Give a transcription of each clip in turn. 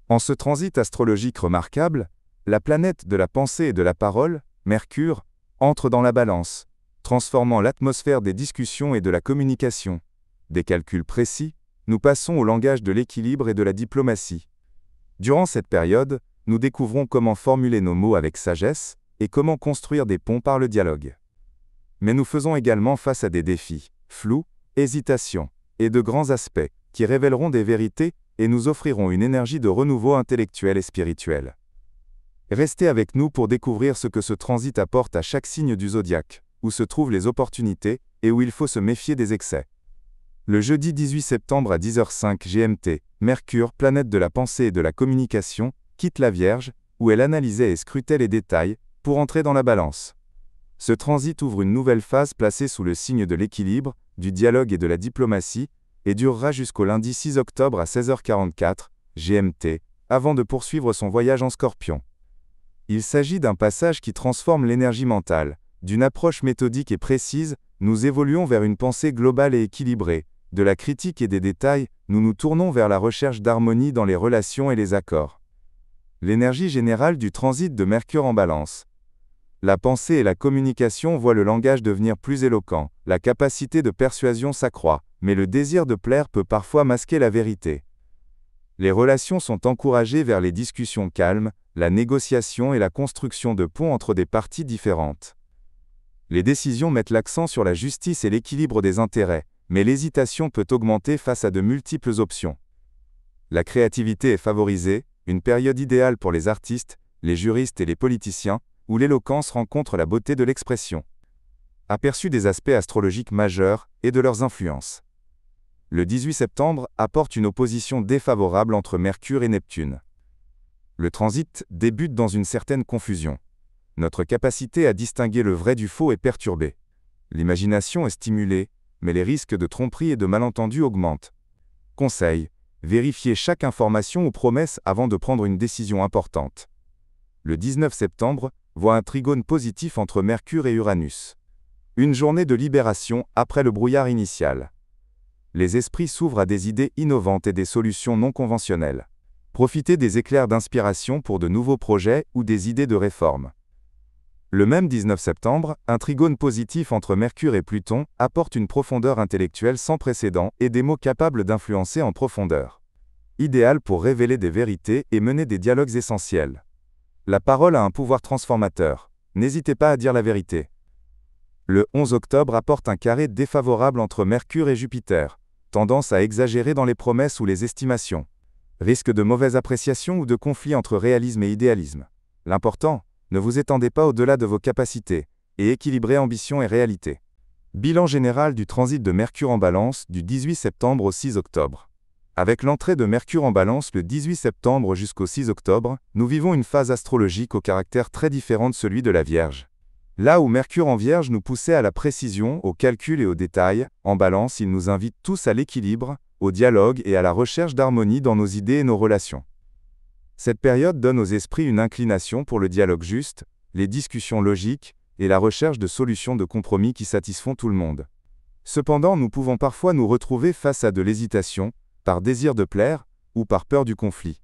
En ce transit astrologique remarquable, la planète de la pensée et de la parole, Mercure, entre dans la balance, transformant l'atmosphère des discussions et de la communication. Des calculs précis, nous passons au langage de l'équilibre et de la diplomatie. Durant cette période, nous découvrons comment formuler nos mots avec sagesse et comment construire des ponts par le dialogue. Mais nous faisons également face à des défis, flous, hésitations, et de grands aspects, qui révéleront des vérités et nous offriront une énergie de renouveau intellectuel et spirituel. Restez avec nous pour découvrir ce que ce transit apporte à chaque signe du zodiaque, où se trouvent les opportunités et où il faut se méfier des excès. Le jeudi 18 septembre à 10h05 GMT, Mercure, planète de la pensée et de la communication, quitte la Vierge, où elle analysait et scrutait les détails, pour entrer dans la Balance. Ce transit ouvre une nouvelle phase placée sous le signe de l'équilibre, du dialogue et de la diplomatie, et durera jusqu'au lundi 6 octobre à 16h44, GMT, avant de poursuivre son voyage en Scorpion. Il s'agit d'un passage qui transforme l'énergie mentale. D'une approche méthodique et précise, nous évoluons vers une pensée globale et équilibrée. De la critique et des détails, nous nous tournons vers la recherche d'harmonie dans les relations et les accords. L'énergie générale du transit de Mercure en Balance. La pensée et la communication voient le langage devenir plus éloquent, la capacité de persuasion s'accroît, mais le désir de plaire peut parfois masquer la vérité. Les relations sont encouragées vers les discussions calmes, la négociation et la construction de ponts entre des parties différentes. Les décisions mettent l'accent sur la justice et l'équilibre des intérêts, mais l'hésitation peut augmenter face à de multiples options. La créativité est favorisée, une période idéale pour les artistes, les juristes et les politiciens, où l'éloquence rencontre la beauté de l'expression. Aperçu des aspects astrologiques majeurs et de leurs influences. Le 18 septembre apporte une opposition défavorable entre Mercure et Neptune. Le transit débute dans une certaine confusion. Notre capacité à distinguer le vrai du faux est perturbée. L'imagination est stimulée, mais les risques de tromperie et de malentendus augmentent. Conseil: vérifiez chaque information ou promesse avant de prendre une décision importante. Le 19 septembre voit un trigone positif entre Mercure et Uranus. Une journée de libération après le brouillard initial. Les esprits s'ouvrent à des idées innovantes et des solutions non conventionnelles. Profitez des éclairs d'inspiration pour de nouveaux projets ou des idées de réforme. Le même 19 septembre, un trigone positif entre Mercure et Pluton apporte une profondeur intellectuelle sans précédent et des mots capables d'influencer en profondeur. Idéal pour révéler des vérités et mener des dialogues essentiels. La parole a un pouvoir transformateur. N'hésitez pas à dire la vérité. Le 11 octobre apporte un carré défavorable entre Mercure et Jupiter. Tendance à exagérer dans les promesses ou les estimations. Risque de mauvaise appréciation ou de conflit entre réalisme et idéalisme. L'important, ne vous étendez pas au-delà de vos capacités, et équilibrez ambition et réalité. Bilan général du transit de Mercure en Balance du 18 septembre au 6 octobre. Avec l'entrée de Mercure en Balance le 18 septembre jusqu'au 6 octobre, nous vivons une phase astrologique au caractère très différent de celui de la Vierge. Là où Mercure en Vierge nous poussait à la précision, au calcul et au détail, en Balance il nous invite tous à l'équilibre, au dialogue et à la recherche d'harmonie dans nos idées et nos relations. Cette période donne aux esprits une inclination pour le dialogue juste, les discussions logiques, et la recherche de solutions de compromis qui satisfont tout le monde. Cependant, nous pouvons parfois nous retrouver face à de l'hésitation, par désir de plaire, ou par peur du conflit.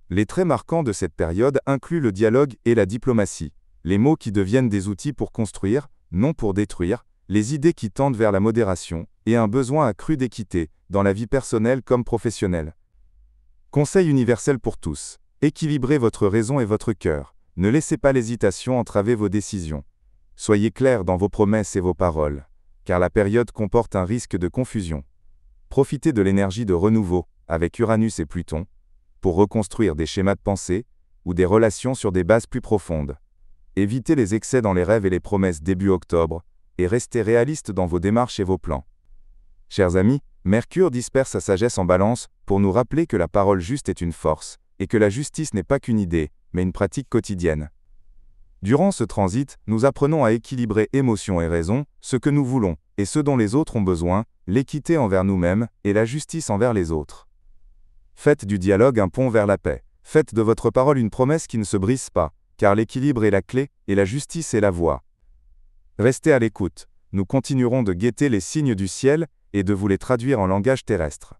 Les traits marquants de cette période incluent le dialogue et la diplomatie, les mots qui deviennent des outils pour construire, non pour détruire, les idées qui tendent vers la modération, et un besoin accru d'équité, dans la vie personnelle comme professionnelle. Conseil universel pour tous. Équilibrez votre raison et votre cœur. Ne laissez pas l'hésitation entraver vos décisions. Soyez clairs dans vos promesses et vos paroles, car la période comporte un risque de confusion. Profitez de l'énergie de renouveau, avec Uranus et Pluton, pour reconstruire des schémas de pensée, ou des relations sur des bases plus profondes. Évitez les excès dans les rêves et les promesses début octobre, et restez réalistes dans vos démarches et vos plans. Chers amis, Mercure disperse sa sagesse en Balance pour nous rappeler que la parole juste est une force, et que la justice n'est pas qu'une idée, mais une pratique quotidienne. Durant ce transit, nous apprenons à équilibrer émotion et raison, ce que nous voulons, et ce dont les autres ont besoin, l'équité envers nous-mêmes, et la justice envers les autres. Faites du dialogue un pont vers la paix. Faites de votre parole une promesse qui ne se brise pas, car l'équilibre est la clé, et la justice est la voie. Restez à l'écoute. Nous continuerons de guetter les signes du ciel, et de vous les traduire en langage terrestre.